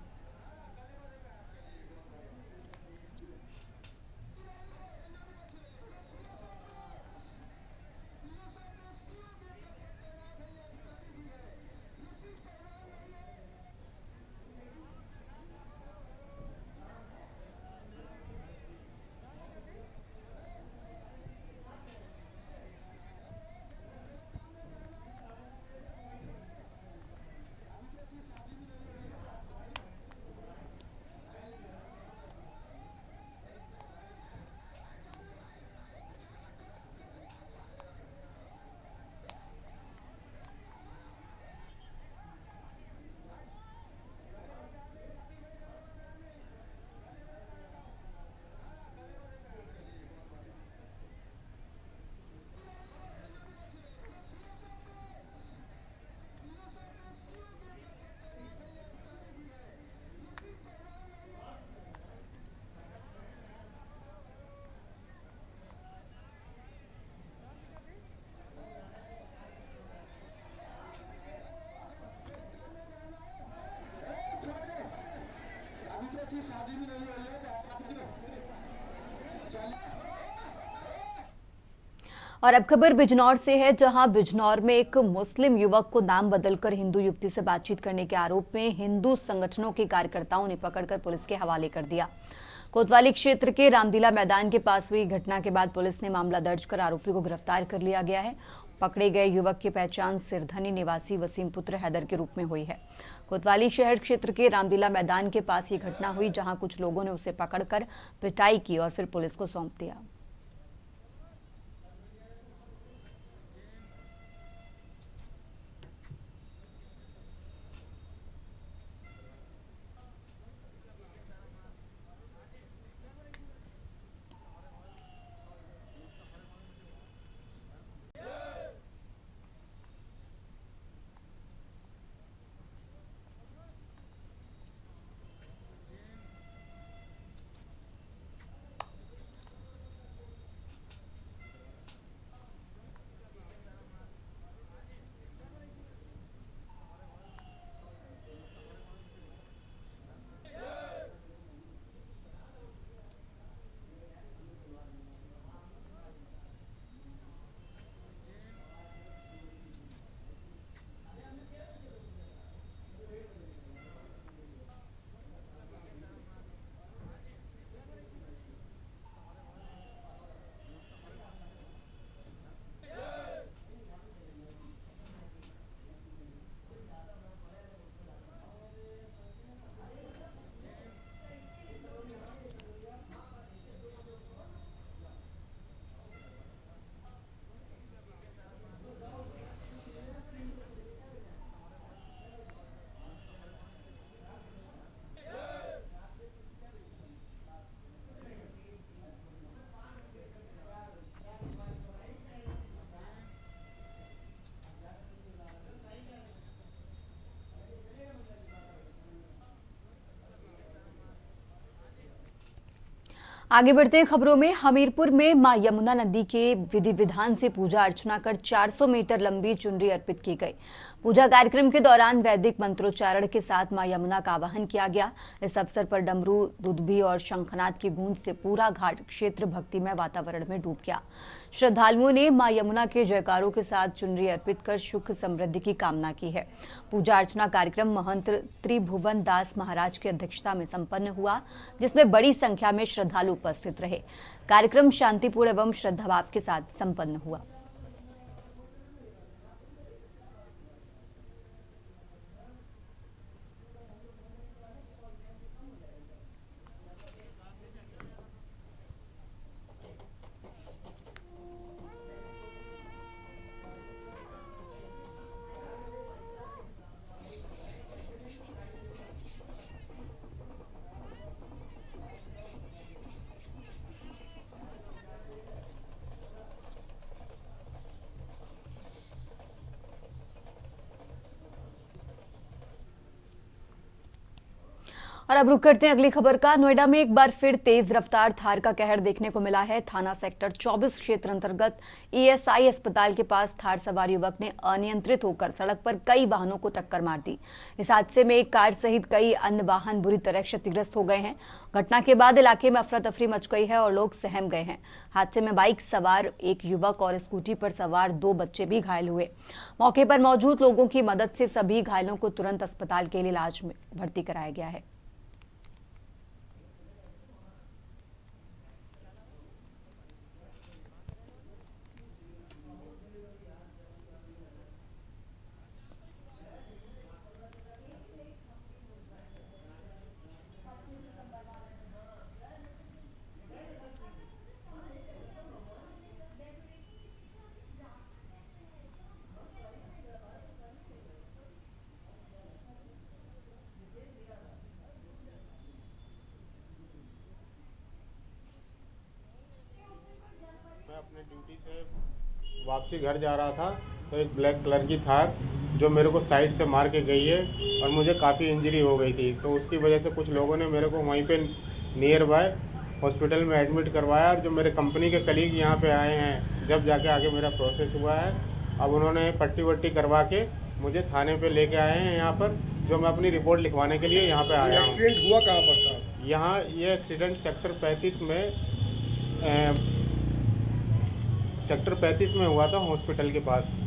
A: और अब खबर बिजनौर से है, जहां बिजनौर में एक मुस्लिम युवक को नाम बदलकर हिंदू युवती से बातचीत करने के आरोप में हिंदू संगठनों के कार्यकर्ताओं ने पकड़कर पुलिस के हवाले कर दिया। कोतवाली क्षेत्र के रामदीला मैदान के पास हुई घटना के बाद पुलिस ने मामला दर्ज कर आरोपी को गिरफ्तार कर लिया गया है। पकड़े गए युवक की पहचान सिरधनी निवासी वसीम पुत्र हैदर के रूप में हुई है। कोतवाली शहर क्षेत्र के रामदीला मैदान के पास ये घटना हुई, जहां कुछ लोगों ने उसे पकड़कर पिटाई की और फिर पुलिस को सौंप दिया। आगे बढ़ते हैं खबरों में। हमीरपुर में मां यमुना नदी के विधि विधान से पूजा अर्चना कर 400 मीटर लंबी चुनरी अर्पित की गई। पूजा कार्यक्रम के दौरान वैदिक मंत्रोच्चारण के साथ मां यमुना का आवाहन किया गया। इस अवसर पर डमरू, दुधुबी और शंखनाद की गूंज से पूरा घाट क्षेत्र भक्तिमय वातावरण में डूब गया। श्रद्धालुओं ने मां यमुना के जयकारों के साथ चुनरी अर्पित कर सुख समृद्धि की कामना की है। पूजा अर्चना कार्यक्रम महंत त्रिभुवन दास महाराज की अध्यक्षता में संपन्न हुआ, जिसमें बड़ी संख्या में श्रद्धालु उपस्थित रहे। कार्यक्रम शांतिपूर्ण एवं श्रद्धाभाव के साथ संपन्न हुआ। और अब रुक करते हैं अगली खबर का। नोएडा में एक बार फिर तेज रफ्तार थार का कहर देखने को मिला है। थाना सेक्टर 24 क्षेत्र अंतर्गत ESI अस्पताल के पास थार सवार युवक ने अनियंत्रित होकर सड़क पर कई वाहनों को टक्कर मार दी। इस हादसे में एक कार सहित कई अन्य वाहन बुरी तरह क्षतिग्रस्त हो गए हैं। घटना के बाद इलाके में अफरा तफरी मच गई है और लोग सहम गए हैं। हादसे में बाइक सवार एक युवक और स्कूटी पर सवार 2 बच्चे भी घायल हुए। मौके पर मौजूद लोगों की मदद से सभी घायलों को तुरंत अस्पताल के लिए इलाज में भर्ती कराया गया है।
N: अपने ड्यूटी से वापसी घर जा रहा था तो एक ब्लैक कलर की थार जो मेरे को साइड से मार के गई है और मुझे काफ़ी इंजरी हो गई थी, तो उसकी वजह से कुछ लोगों ने मेरे को वहीं पे नियर बाय हॉस्पिटल में एडमिट करवाया। और जो मेरे कंपनी के कलीग यहाँ पे आए हैं, जब जाके आगे मेरा प्रोसेस हुआ है, अब उन्होंने पट्टी वट्टी करवा के मुझे थाने पे लेके आए हैं यहाँ पर, जो मैं अपनी रिपोर्ट लिखवाने के लिए यहाँ पे आया हूँ।
G: एक्सीडेंट हुआ कहाँ पर था?
N: यहाँ ये एक्सीडेंट सेक्टर 35 में सेक्टर 35 में हुआ था, हॉस्पिटल के पास।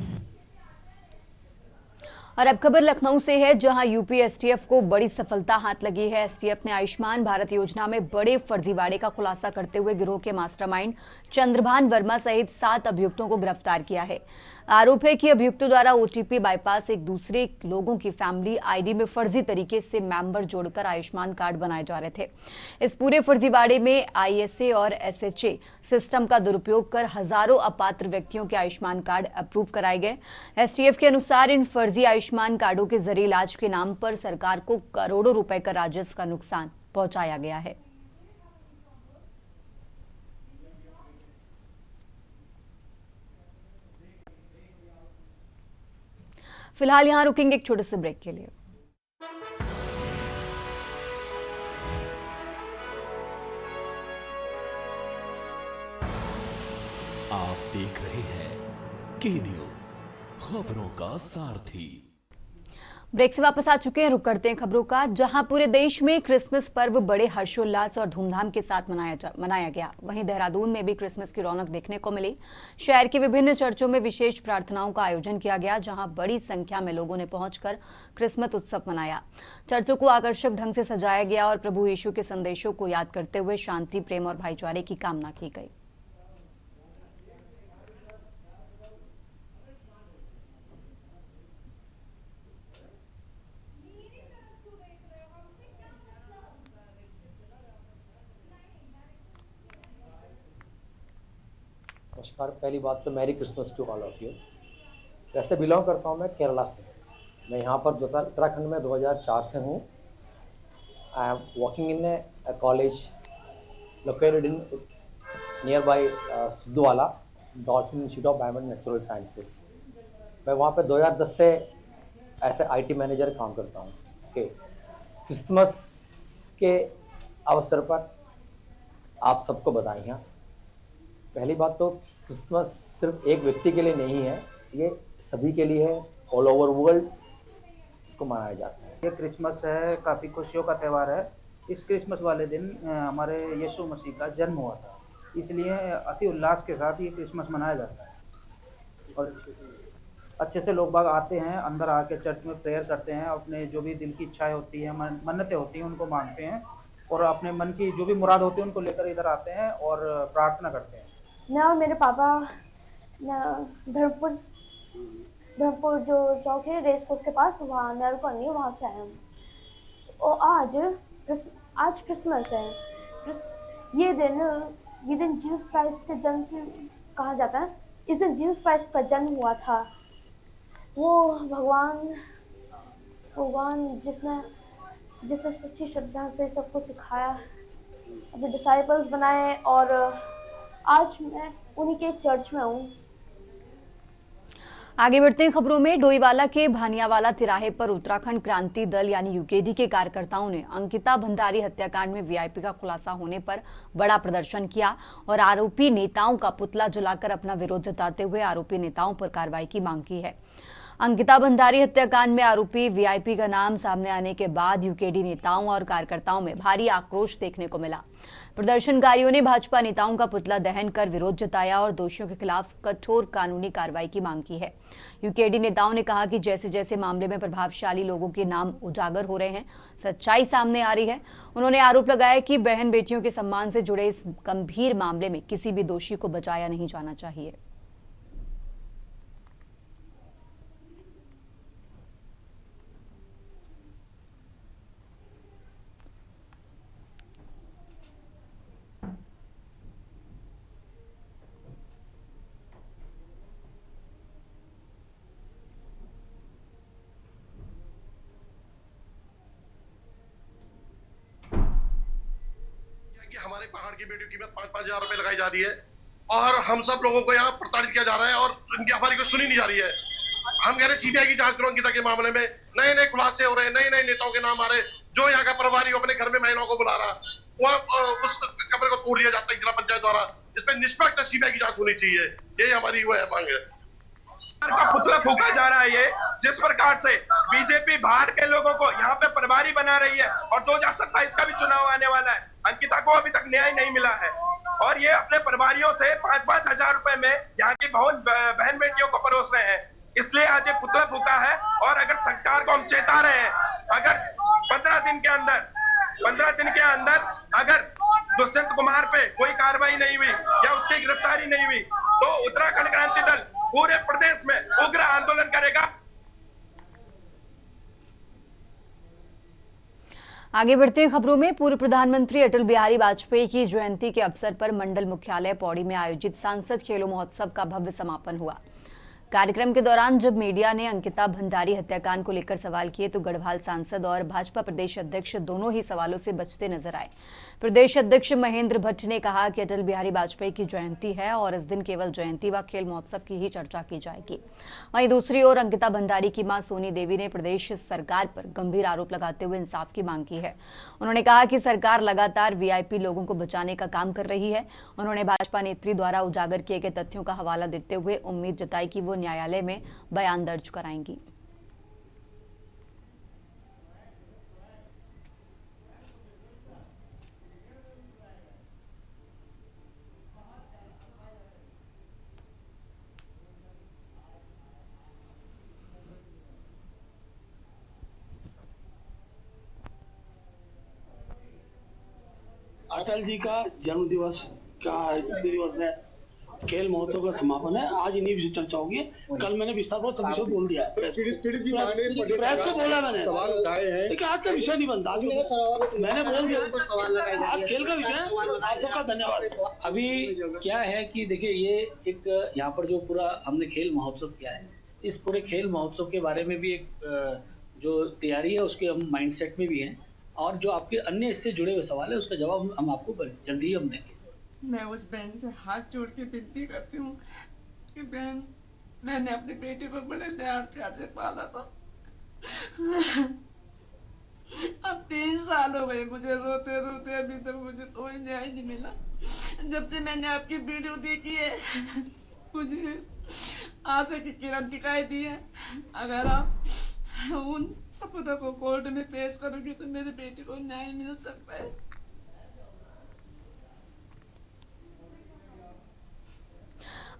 A: और अब खबर लखनऊ से है, जहां यूपी एसटीएफ को बड़ी सफलता हाथ लगी है। एसटीएफ ने आयुष्मान भारत योजना में बड़े फर्जीवाड़े का खुलासा करते हुए गिरोह के मास्टरमाइंड चंद्रभान वर्मा सहित 7 अभियुक्तों को गिरफ्तार किया है। आरोप है कि अभियुक्तों द्वारा ओटीपी बाईपास एक दूसरे लोगों की फैमिली आईडी में फर्जी तरीके से मेंबर जोड़कर आयुष्मान कार्ड बनाए जा रहे थे। इस पूरे फर्जीवाड़े में आईएसए और एसएचए सिस्टम का दुरुपयोग कर हजारों अपात्र व्यक्तियों के आयुष्मान कार्ड अप्रूव कराए गए। एसटीएफ के अनुसार इन फर्जी आयुष्मान कार्डों के जरिए इलाज के नाम पर सरकार को करोड़ों रुपए का राजस्व का नुकसान पहुंचाया गया है। फिलहाल यहां रुकेंगे एक छोटे से ब्रेक के लिए।
B: आप देख रहे हैं के न्यूज, खबरों का सारथी।
A: ब्रेक से वापस आ चुके हैं, रुक करते हैं खबरों का। जहां पूरे देश में क्रिसमस पर्व बड़े हर्षोल्लास और धूमधाम के साथ मनाया गया, वहीं देहरादून में भी क्रिसमस की रौनक देखने को मिली। शहर के विभिन्न चर्चों में विशेष प्रार्थनाओं का आयोजन किया गया, जहां बड़ी संख्या में लोगों ने पहुंचकर क्रिसमस उत्सव मनाया। चर्चों को आकर्षक ढंग से सजाया गया और प्रभु यीशु के संदेशों को याद करते हुए शांति, प्रेम और भाईचारे की कामना की गई।
O: नमस्कार। पहली बात तो merry Christmas to all of you. वैसे बिलोंग करता हूँ मैं केरला से। मैं यहाँ पर उत्तराखंड में 2004 से हूँ। I am working in a college located in near by Sidhuwala, Dolphin Institute of Bio and Natural Sciences. मैं वहाँ पे 2010 से एज ए IT मैनेजर काम करता हूँ। ओके, क्रिसमस के अवसर पर आप सबको बधाइयाँ। पहली बात तो क्रिसमस सिर्फ एक व्यक्ति के लिए नहीं है, ये सभी के लिए है। ऑल ओवर वर्ल्ड इसको मनाया जाता है।
P: ये क्रिसमस है, काफ़ी खुशियों का त्यौहार है। इस क्रिसमस वाले दिन हमारे यीशु मसीह का जन्म हुआ था, इसलिए अति उल्लास के साथ ये क्रिसमस मनाया जाता है। और अच्छे से लोग बाग आते हैं, अंदर आके चर्च में प्रेयर करते हैं, अपने जो भी दिल की इच्छाएं होती हैं, मन्नतें होती हैं, उनको मांगते हैं और अपने मन की जो भी मुराद होती है उनको लेकर इधर आते हैं और प्रार्थना करते हैं।
Q: मैं और मेरे पापा धर्मपुर जो चौक है रेस कोर्स के पास, वहाँ नहर कॉलोनी, वहाँ से आए हम। और आज क्रिसमस है। ये दिन जीसस क्राइस्ट के जन्म से कहा जाता है। इस दिन जीसस क्राइस्ट का जन्म हुआ था। वो भगवान जिसने सच्ची श्रद्धा से सबको सिखाया, अपने डिसाइपल्स बनाए, और आज मैं उन्हीं के चर्च में हूँ।
A: आगे बढ़ते हैं खबरों में। डोईवाला के भानियावाला तिराहे पर उत्तराखंड क्रांति दल यानी यूकेडी के कार्यकर्ताओं ने अंकिता भंडारी हत्याकांड में वीआईपी का खुलासा होने पर बड़ा प्रदर्शन किया और आरोपी नेताओं का पुतला जलाकर अपना विरोध जताते हुए आरोपी नेताओं पर कार्रवाई की मांग की है। अंकिता भंडारी हत्याकांड में आरोपी वीआईपी का नाम सामने आने के बाद यूकेडी नेताओं और कार्यकर्ताओं में भारी आक्रोश देखने को मिला। प्रदर्शनकारियों ने भाजपा नेताओं का पुतला दहन कर विरोध जताया और दोषियों के खिलाफ कठोर कानूनी कार्रवाई की मांग की है। यूकेडी नेताओं ने कहा कि जैसे जैसे मामले में प्रभावशाली लोगों के नाम उजागर हो रहे हैं, सच्चाई सामने आ रही है। उन्होंने आरोप लगाया कि बहन बेटियों के सम्मान से जुड़े इस गंभीर मामले में किसी भी दोषी को बचाया नहीं जाना चाहिए।
R: हमारे पहाड़ की बेटियों की कीमत 5-5 हजार रुपए लगाई जा रही है और हम सब लोगों को यहाँ प्रताड़ित किया जा रहा है और इनकी हमारी को सुनी नहीं जा रही है। हम कह रहे सीबीआई की जांच करो अंकिता के मामले में। नए नए खुलासे हो रहे हैं, नए नए नेताओं के नाम आ रहे, जो यहाँ का प्रभारी अपने घर में महिलाओं को बुला रहा, वो उस कमरे को तोड़ दिया जाता है जिला पंचायत द्वारा। इस पर निष्पक्ष सीबीआई की जांच होनी चाहिए, यही हमारी वो है मांग है।
S: का पुतला फूका जा रहा है। ये जिस प्रकार से बीजेपी बाहर के लोगों को यहाँ पे प्रभारी बना रही है और 2027 का भी चुनाव आने वाला है, अंकिता को अभी तक न्याय नहीं मिला है। और ये अपने परिवारियों से 5-5 हजार रुपए में यहाँ की बहन बेटियों को परोस रहे हैं। इसलिए आज ये पुतला फूका है। और अगर सरकार को हम चेता रहे हैं, अगर 15 दिन के अंदर अगर दुष्यंत कुमार पे कोई कार्रवाई नहीं हुई या उसकी गिरफ्तारी नहीं हुई तो उत्तराखंड क्रांति दल पूरे प्रदेश में उग्र आंदोलन करेगा।
A: आगे बढ़ते हैं खबरों में। पूर्व प्रधानमंत्री अटल बिहारी वाजपेयी की जयंती के अवसर पर मंडल मुख्यालय पौड़ी में आयोजित सांसद खेलों महोत्सव का भव्य समापन हुआ। कार्यक्रम के दौरान जब मीडिया ने अंकिता भंडारी हत्याकांड को लेकर सवाल किए तो गढ़वाल सांसद और भाजपा प्रदेश अध्यक्ष दोनों ही सवालों से बचते नजर आए। प्रदेश अध्यक्ष महेंद्र भट्ट ने कहा कि अटल बिहारी वाजपेयी की जयंती है और इस दिन केवल जयंती व खेल महोत्सव की ही चर्चा की जाएगी। वहीं दूसरी ओर अंकिता भंडारी की मां सोनी देवी ने प्रदेश सरकार पर गंभीर आरोप लगाते हुए इंसाफ की मांग की है। उन्होंने कहा कि सरकार लगातार वीआईपी लोगों को बचाने का काम कर रही है। उन्होंने भाजपा नेत्री द्वारा उजागर किए गए तथ्यों का हवाला देते हुए उम्मीद जताई कि वो न्यायालय में बयान दर्ज कराएंगी।
T: अटल जी का जन्म दिवस है, खेल महोत्सव का समापन है। आज इन्हीं विषय चर्चा होगी। कल मैंने विस्तारपूर्वक सब विषय बोल दिया है। प्रेस को बोला मैंने, लेकिन आज का विषय नहीं बनता। मैंने बोल दिया आज खेल का विषय है। आप सबका धन्यवाद।
U: अभी क्या है कि देखिए ये एक यहाँ पर जो पूरा हमने खेल महोत्सव किया है, इस पूरे खेल महोत्सव के बारे में भी एक जो तैयारी है उसके हम माइंडसेट में भी हैं और जो आपके अन्य इससे जुड़े हुए सवाल है उसका जवाब हम आपको जल्दी ही हम देंगे।
V: मैं उस बहन से हाथ जोड़ के विनती करती हूँ कि बहन, मैंने अपने बेटे को बड़े प्यार से पाला था। अब 3 साल हो गए मुझे रोते रोते, अभी तक मुझे कोई न्याय नहीं मिला। जब से मैंने आपकी वीडियो देखी है मुझे आशा की किरण दिखाई दी है। अगर आप उन सबूतों को कोर्ट में पेश करोगे तो मेरे बेटे को न्याय मिल सकता है।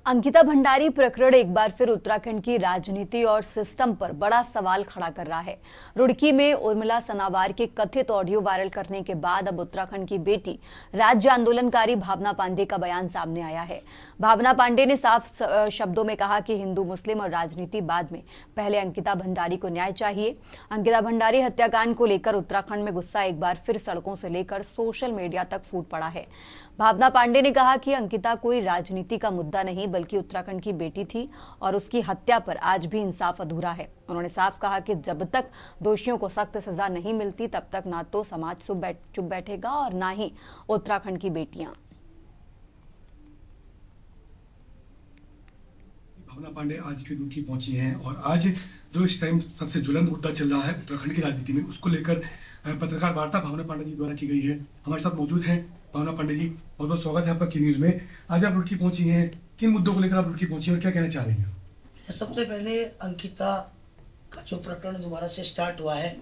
A: अंकिता भंडारी प्रकरण एक बार फिर उत्तराखंड की राजनीति और सिस्टम पर बड़ा सवाल खड़ा कर रहा है। रुड़की में उर्मिला सनावार के कथित ऑडियो वायरल करने के बाद अब उत्तराखंड की बेटी राज्य आंदोलनकारी भावना पांडे का बयान सामने आया है। भावना पांडे ने साफ शब्दों में कहा कि हिंदू मुस्लिम और राजनीति बाद में, पहले अंकिता भंडारी को न्याय चाहिए। अंकिता भंडारी हत्याकांड को लेकर उत्तराखंड में गुस्सा एक बार फिर सड़कों से लेकर सोशल मीडिया तक फूट पड़ा है। भावना पांडे ने कहा कि अंकिता कोई राजनीति का मुद्दा नहीं बल्कि उत्तराखंड की बेटी थी और उसकी हत्या पर आज भी इंसाफ अधूरा है। उन्होंने साफ कहा कि जब तक दोषियों को सख्त सजा नहीं मिलती तब तक ना तो समाज चुप बैठेगा और ना ही उत्तराखंड की बेटियां।
W: भावना पांडे आज फिर रुड़की पहुंची हैं और आज जो इस टाइम सबसे ज्वलंत मुद्दा चल रहा है उत्तराखंड की राजनीति में, उसको लेकर पत्रकार वार्ता भावना पांडे जी द्वारा की गई है। हमारे साथ मौजूद हैं भावना पांडे जी, बहुत बहुत स्वागत है आपका की न्यूज में। आज आप रुड़की पहुंची हैं, किन मुद्दों को लेकर आप रुड़की पहुंची हैं और क्या कहना चाह रही हैं?
X: सबसे पहले अंकिता का जो प्रकरण दोबारा से स्टार्ट हुआ है,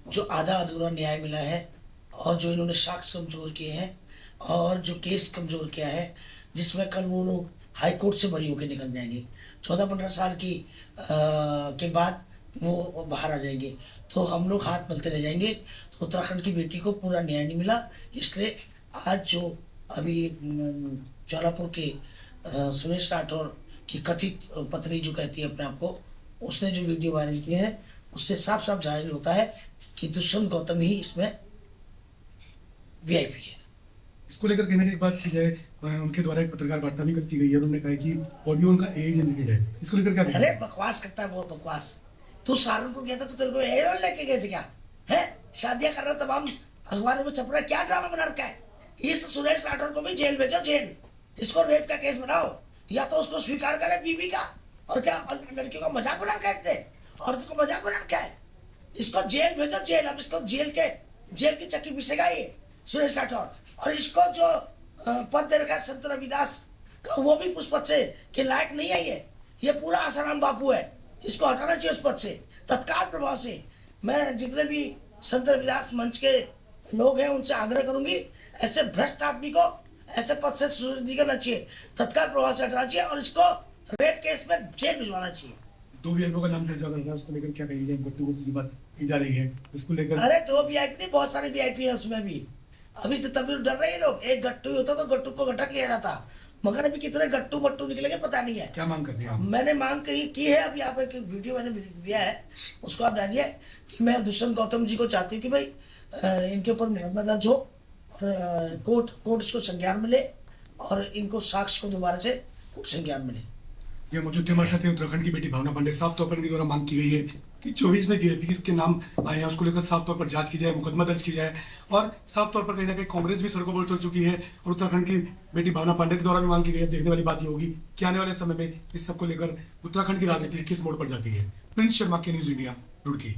X: जो आधा अधूरा न्याय मिला है और जो इन्होंने साक्ष्य कमजोर किए हैं और जो केस कमजोर किया है, जिसमें कल वो लोग हाई कोर्ट से बरी होकर निकल जाएंगे। 14-15 साल की के बाद वो बाहर आ जाएंगे तो हम लोग हाथ मलते रह जाएंगे। तो उत्तराखंड की बेटी को पूरा न्याय नहीं मिला, इसलिए आज जो अभी ज्वालापुर के सुरेश राठौर की कथित पत्नी जो कहती है अपने आप को, उसने जो वीडियो वायरल किए हैं उससे साफ साफ जाहिर होता है कि दुष्यंत गौतम ही इसमें वीआईपी है।
W: इसको लेकर कहने की एक बात की जाए, उनके द्वारा एक पत्रकार वार्ता भी की गई है, उन्होंने कहा कि ऑडियो उनका एज जनरेटेड है। इसको लेकर क्या?
X: अरे बकवास करता है, बहुत बकवास। तू सहारनपुर गया था तो तेरे को एयरवेल लेके गए थे क्या? है शादियां कर रहा तमाम अखबारों में छप रहा है, क्या ड्रामा बना रखा है? इस सुरेश राठौर को भी जेल भेजो, जेल। इसको रेप का केस बनाओ या तो उसको स्वीकार करे बीबी का, और क्या लड़कियों का मजाक बना रखा है, औरत को मजाक बना रखा है। इसको जेल भेजो, जेल। अब इसको जेल की चक्की पिसेगा ये सुरेश राठौर। और इसको जो पद दे रखा है संत रविदास का, वो भी उस पद से के लायक नहीं है। ये पूरा आसाराम बापू है, इसको हटाना चाहिए उस पद से तत्काल प्रभाव से। मैं जितने भी संत रविदास मंच के लोग हैं उनसे आग्रह करूंगी, ऐसे भ्रष्ट आदमी को, ऐसे पद से निकलना चाहिए, तत्काल प्रभाव से हटाना चाहिए और इसको रेप केस में जेल भिजवाना चाहिए।
W: 2 वीआईपी का नाम दर्ज कर रहा है, उसको लेकर क्या कहिए? गट्टू को सीधी बात की जा रही है इसको लेकर।
X: अरे 2 वीआईपी नहीं, बहुत सारे वीआईपी है उसमें भी। अभी तो तभी डर रहे हैं लोग, एक गट्टू होता तो गट्टू को गटक लिया जाता, मगर अभी कितने गट्टू मट्टू निकलेंगे पता नहीं है।
W: क्या मांग करते हैं आप?
X: मैंने मांग की है, अभी यहाँ पे एक वीडियो मैंने दिया है, उसको आप डालिए कि मैं दुष्यंत गौतम जी को चाहती हूँ कि भाई इनके ऊपर मुकदमा दर्ज हो और कोर्ट इसको संज्ञान में ले और इनको साक्ष्य को दोबारा से कोर्ट संज्ञान में ले।
W: ये मौजूद थे हमारे साथ उत्तराखंड की बेटी भावना पांडे। साफ तौर पर इनके द्वारा मांग की गई है कि 24 में वीआईपी के नाम आए हैं उसको लेकर साफ तौर पर जांच की जाए, मुकदमा दर्ज की जाए और साफ तौर पर कहीं ना कहीं कांग्रेस भी सड़कों पर उतर चुकी है और उत्तराखंड की बेटी भावना पांडे के द्वारा भी मांग की गई है। देखने वाली बात ये होगी कि आने वाले समय में इस सबको लेकर उत्तराखंड की राजनीति किस मोड़ पर जाती है। प्रिंस शर्मा के न्यूज इंडिया, रुड़की।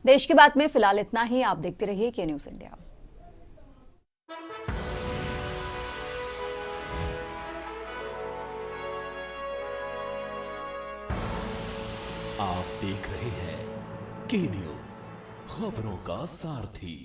A: देश की बात में फिलहाल इतना ही। आप देखते रहिए के न्यूज इंडिया।
B: आप देख रहे हैं के न्यूज, खबरों का सारथी।